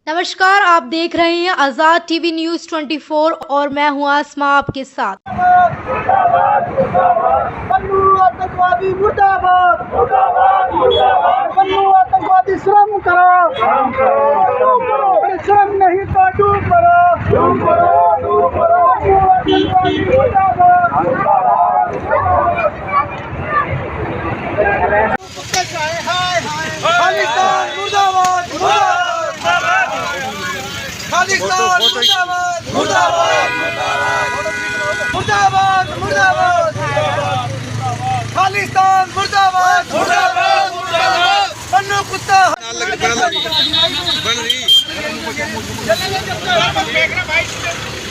नमस्कार, आप देख रहे हैं आजाद टीवी न्यूज़ 24 और मैं हूं आसमा आपके साथ। पन्नू आतंकवादी मुर्दाबाद, पन्नू आतंकवादी श्रम करो, श्रम नहीं तो डूब करो, आतंकवादी मुर्दाबाद। खालिस्तान मुर्दाबाद, खालिस्तान मुर्दाबाद, मुर्दाबाद, मुर्दाबाद, खालिस्तान मुर्दाबाद, पन्नू कुत्ता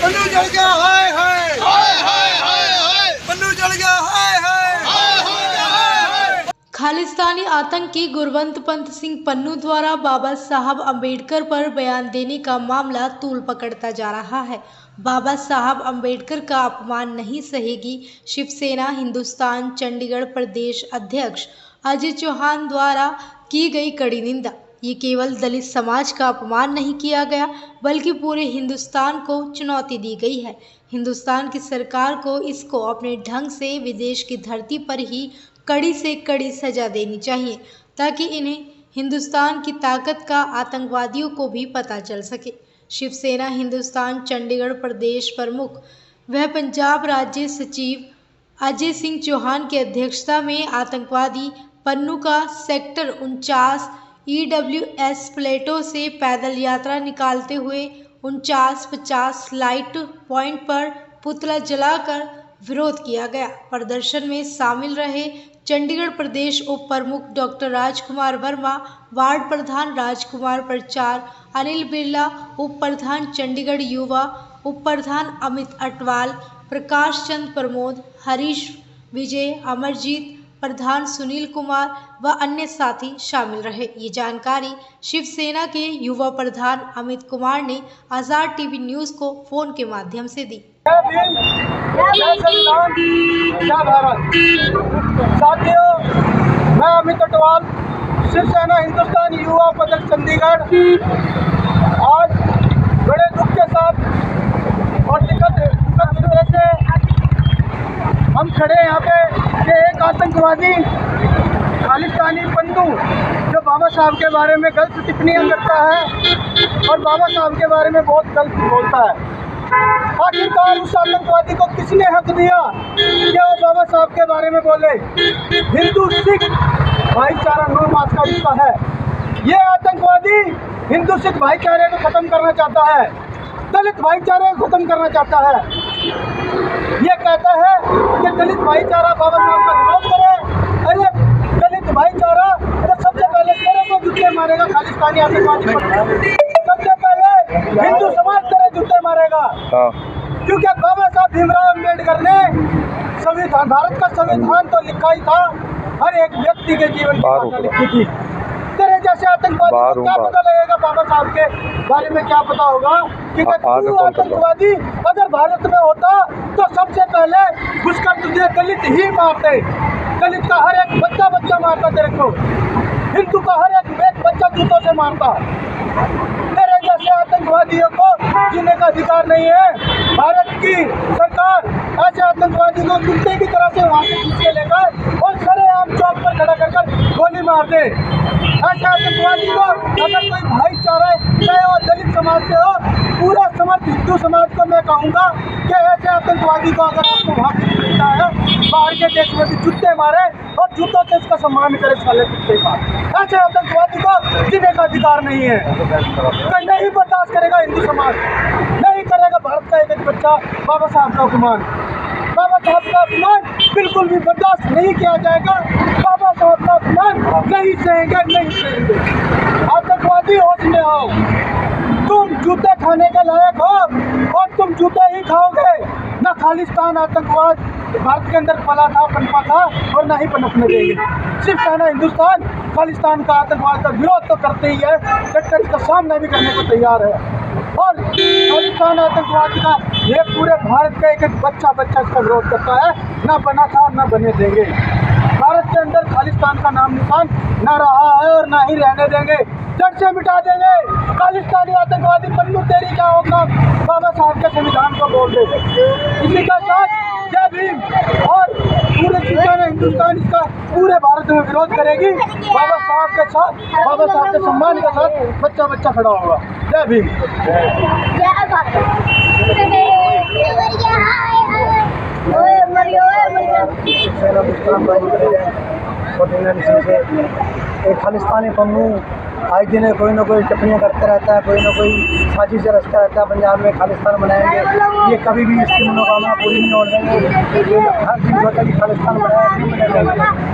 पन्नू जल गया, हाय हाय, पन्नू जल गया, हाय हाय। खालिस्तानी आतंकी गुरवंत पंत सिंह पन्नू द्वारा बाबा साहब अम्बेडकर पर बयान देने का मामला तूल पकड़ता जा रहा है। बाबा साहब अम्बेडकर का अपमान नहीं सहेगी शिवसेना हिंदुस्तान चंडीगढ़ प्रदेश अध्यक्ष अजय चौहान द्वारा की गई कड़ी निंदा। ये केवल दलित समाज का अपमान नहीं किया गया बल्कि पूरे हिंदुस्तान को चुनौती दी गई है। हिंदुस्तान की सरकार को इसको अपने ढंग से विदेश की धरती पर ही कड़ी से कड़ी सजा देनी चाहिए ताकि इन्हें हिंदुस्तान की ताकत का आतंकवादियों को भी पता चल सके। शिवसेना हिंदुस्तान चंडीगढ़ प्रदेश प्रमुख व पंजाब राज्य सचिव अजय सिंह चौहान की अध्यक्षता में आतंकवादी पन्नू का सेक्टर 49 EWS प्लेटो से पैदल यात्रा निकालते हुए 49-50 लाइट पॉइंट पर पुतला जलाकर विरोध किया गया। प्रदर्शन में शामिल रहे चंडीगढ़ प्रदेश उप प्रमुख डॉक्टर राजकुमार वर्मा, वार्ड प्रधान राजकुमार प्रचार, अनिल बिरला, उप प्रधान चंडीगढ़ युवा, उप प्रधान अमित अटवाल, प्रकाश चंद प्रमोद, हरीश विजय, अमरजीत, प्रधान सुनील कुमार व अन्य साथी शामिल रहे। ये जानकारी शिवसेना के युवा प्रधान अमित कुमार ने आजाद टीवी न्यूज़ को फोन के माध्यम से दी। साथियों, मैं अमित अटवाल, शिवसेना हिंदुस्तान युवा उपाध्यक्ष चंडीगढ़, आज बड़े दुख के साथ और दुखद हृदय से हम खड़े यहाँ पे कि एक आतंकवादी खालिस्तानी पन्नू जो बाबा साहब के बारे में गलत टिप्पणियाँ करता है और बाबा साहब के बारे में बहुत गलत बोलता है। आखिरकार उस आतंकवादी को किसने हक दिया कि वो बाबा साहब के बारे में बोले? हिंदू सिख भाईचारा 9 मास का रिश्ता है। ये आतंकवादी हिंदू सिख भाईचारे को खत्म करना चाहता है, दलित भाईचारे को खत्म करना चाहता है। ये कहता है कि दलित भाईचारा बाबा साहब का विरोध करे। अरे दलित भाईचारा तो सबसे पहले तेरे को जूते मारेगा खालिस्तानी आतंकवादी, सबसे पहले हिंदू समाज तेरे जूते मारेगा। क्योंकि बाबा साहब भीमराव अम्बेडकर ने संविधान, भारत का संविधान तो लिखा ही था, हर एक व्यक्ति के जीवन की लिखी थी। तेरे जैसे आतंकवादी को क्या पता लगेगा बाबा साहब के बारे में, क्या पता होगा? क्योंकि तू आतंकवादी अगर भारत में होता तो सबसे पहले घुसकर तुझे दलित ही मारते। दलित का हर एक बच्चा मारता तेरे को, हिंदू का हर एक बच्चा जूतों से मारता। तेरे जैसे आतंकवादियों को जीने का अधिकार नहीं है। भारत की सरकार ऐसे आतंकवादी को कुत्ते की तरह से वहाँ से खींच के लेकर और सरेआम चौक पर खड़ा कर गोली मार दे। ऐसे आतंकवादी को अगर कोई भाईचारा चाहे वो दलित समाज से हो, पूरा समर्थ हिंदू समाज को मैं कहूँगा कि ऐसे आतंकवादी को अगर आपको वहाँ से मिलता है, बाहर के देश में भी जूते मारे और जूतों से इसका सम्मान करे साले कुत्ते का। ऐसे आतंकवादी को जीने का अधिकार नहीं है। नहीं बर्दाश्त करेगा हिंदू समाज, नहीं करेगा भारत का एक बच्चा बाबा साहब का अपमान। बाबा साहब का अपमान बिल्कुल भी बर्दाश्त नहीं किया जाएगा। बाबा साहब का अपमान नहीं सहेंगे, नहीं सहेंगे। आतंकवादी होश में आओ, तुम जूते खाने के लायक हो और तुम जूते ही खाओगे। न खालिस्तान आतंकवाद भारत के अंदर पला था, पनपा था और ना ही पनपने देंगे। शिवसेना हिंदुस्तान खालिस्तान का आतंकवाद का विरोध तो करते ही है, डटकर इसका सामना भी करने को तैयार है। और खालिस्तान आतंकवाद का ये पूरे भारत का एक बच्चा इसका विरोध करता है। ना बना था और ना बने देंगे। भारत के अंदर खालिस्तान का नाम निशान न रहा है और ना ही रहने देंगे, जड़ से मिटा देंगे। खालिस्तानी आतंकवादी पन्नू तेरी क्या होगा, बाबा साहब के संविधान को बोल दे। इसी का साथ जय भीम और पूरे शिवसेना हिंदुस्तान इसका पूरे भारत में विरोध करेगी। बाबा साहब के साथ, बाबा साहब के सम्मान के साथ बच्चा बच्चा खड़ा होगा। जय भीम। एक खालिस्तानी पन्नू आए दिन कोई ना कोई टिप्पणियाँ करते रहता है, कोई ना कोई साजिश रचता रहता है पंजाब में खालिस्तान बनाएंगे। ये कभी भी इसकी मनोकामना पूरी नहीं होने देंगे। हर दिन सोचा कि खालिस्तान बनाया।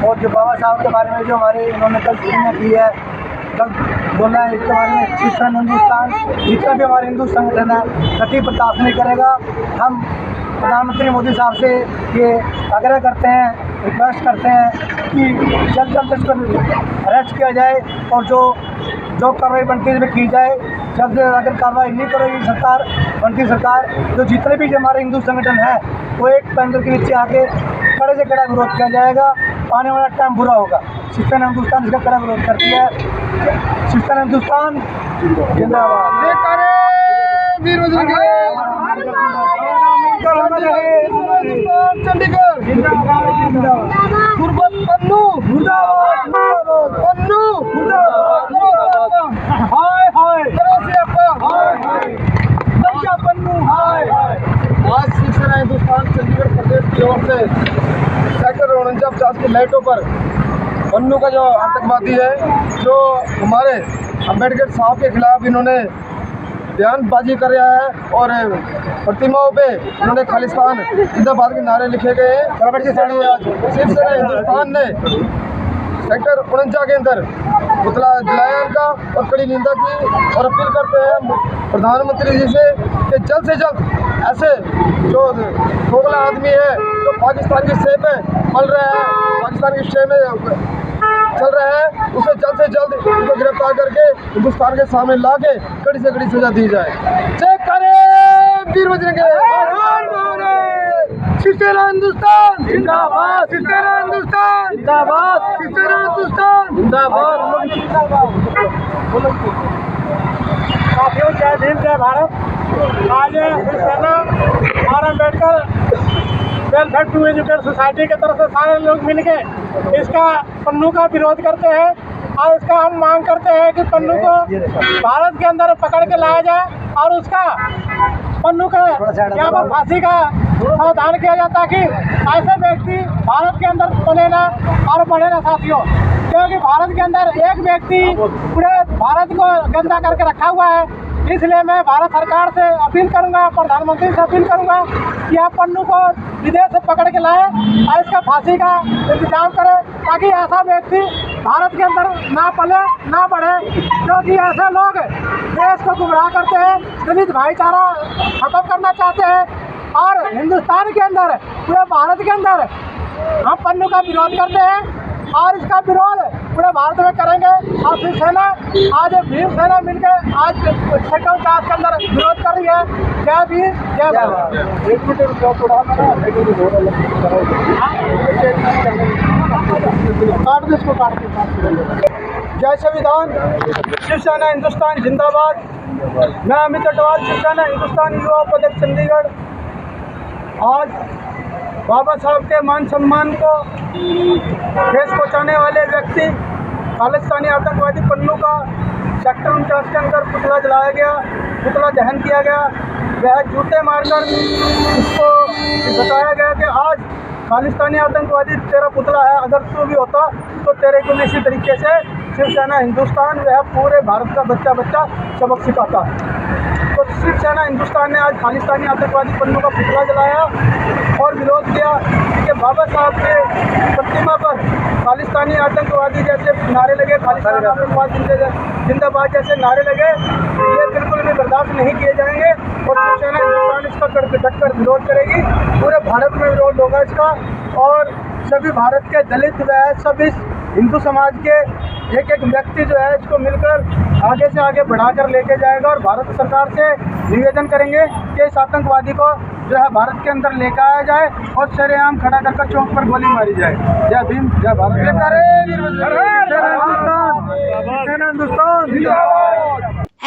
और जो बाबा साहब के बारे में जो हमारे इन्होंने कल टिप्पणियाँ की है, कल बोला है, इसके बारे में शिवसेना हिंदुस्तान जितना भी हमारे हिंदू संगठन है कभी बर्दाश्त नहीं करेगा। हम प्रधानमंत्री मोदी साहब से ये आग्रह करते हैं, रिक्वेस्ट करते हैं कि जल्द जल्द इसको अरेस्ट किया जाए और जो कार्रवाई बनती है की जाए। जल्द से अगर कार्रवाई नहीं करेगी सरकार, बनती सरकार, तो जितने भी हमारे हिंदू संगठन हैं वो एक पैंजर के नीचे आके कड़े से कड़ा विरोध किया जाएगा। आने वाला टाइम बुरा होगा। शिवसेना हिंदुस्तान इसका कड़ा विरोध करती है। शिवसेना हिंदुस्तान जिंदाबाद। चंडीगढ़ गुरबत पन्नू मुर्दाबाद, पन्नू मुर्दाबाद, हाय हाय पन्नू हाय। आज शिवसेना हिंदुस्तान चंडीगढ़ प्रदेश की ओर से सेक्टर 49 की लाइटों पर पन्नू का जो आतंकवादी है, जो हमारे अम्बेडकर साहब के खिलाफ इन्होंने बयानबाजी कर रहा है और प्रतिमाओं पे उन्होंने खालिस्तान जिंदाबाद के नारे लिखे गए हैं। आज शिवसेना हिंदुस्तान ने सेक्टर 49 के अंदर पुतला जलाया इनका और कड़ी निंदा की और अपील करते हैं प्रधानमंत्री जी से कि जल्द से जल्द ऐसे जो खोखला आदमी है जो पाकिस्तान की सेब में पल रहा है, पाकिस्तान की सेब में चल रहा है, उसे जल्द से जल्द उनको गिरफ्तार करके हिंदुस्तान के सामने ला के कड़ी से कड़ी सजा दी जाए। जय करे वीर बजरंगी, शिवसेना हिंदुस्तान जिंदाबाद, शिवसेना हिंदुस्तान जिंदाबाद, शिवसेना हिंदुस्तान जिंदाबाद। साथियों, जय भीम जय भारत। आज शिवसेना और Ambedkar welfare to educate society की तरफ से सारे लोग मिलके इसका पन्नू का विरोध करते हैं और इसका हम मांग करते हैं कि पन्नू को भारत के अंदर पकड़ के लाया जाए और उसका पन्नू का यहाँ पर फांसी का प्रावधान किया जाए ताकि ऐसे व्यक्ति भारत के अंदर पले ना और बढ़े ना साथियों। क्योंकि भारत के अंदर एक व्यक्ति पूरे भारत को गंदा करके रखा हुआ है। इसलिए मैं भारत सरकार से अपील करूंगा, प्रधानमंत्री से अपील करूंगा कि आप पन्नू को विदेश से पकड़ के लाएं और इसका फांसी का इंतजाम करें ताकि ऐसा व्यक्ति भारत के अंदर ना पले ना बढ़े। क्योंकि ऐसे लोग देश को गुमराह करते हैं, दलित भाईचारा खत्म करना चाहते हैं और हिंदुस्तान के अंदर, पूरे भारत के अंदर हम पन्नू का विरोध करते हैं और इसका विरोध पूरे भारत में करेंगे। और शिवसेना आज भीम सेना मिलकर आज सेक्टर 49 के अंदर विरोध कर रही है। जय भीम जय भारत। जय संविधान, शिवसेना हिंदुस्तान जिंदाबाद। मैं अमित अटवाल, शिवसेना हिंदुस्तान युवा उपाध्यक्ष चंडीगढ़। आज बाबा साहब के मान सम्मान को ठेस पहुँचाने वाले व्यक्ति खालिस्तानी आतंकवादी पन्नू का सेक्टर 49 के अंदर पुतला जलाया गया, पुतला दहन किया गया। वह जूते मारकर उसको बताया गया कि आज खालिस्तानी आतंकवादी तेरा पुतला है, अगर तू भी होता तो तेरे को भी इसी तरीके से शिवसेना हिंदुस्तान वह पूरे भारत का बच्चा बच्चा सबक सिखाता। तो शिवसेना हिंदुस्तान ने आज खालिस्तानी आतंकवादी पन्नू का पुतला जलाया और विरोध किया कि बाबा साहब के प्रतिमा पर खालिस्तानी आतंकवादी जैसे नारे लगे, खालिस्तानी आतंकवाद जिंदाबाद जैसे नारे लगे, ये बिल्कुल भी बर्दाश्त नहीं किए जाएंगे और शिवसेना हिंदुस्तान इसका डटकर विरोध करेगी। पूरे भारत में विरोध होगा इसका और सभी भारत के दलित व सभी हिंदू समाज के एक एक व्यक्ति जो है इसको मिलकर आगे से आगे बढ़ाकर लेके जाएगा और भारत सरकार से निवेदन करेंगे कि इस आतंकवादी को जो है भारत के अंदर लेकर आया जाए और शरेआम खड़ा करके चौक पर गोली मारी जाए। जय भीम, जय भारत।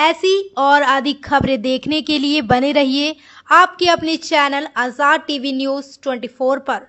ऐसी और अधिक खबरें देखने के लिए बने रहिए आपके अपने चैनल आज़ाद टीवी न्यूज़ 24 पर।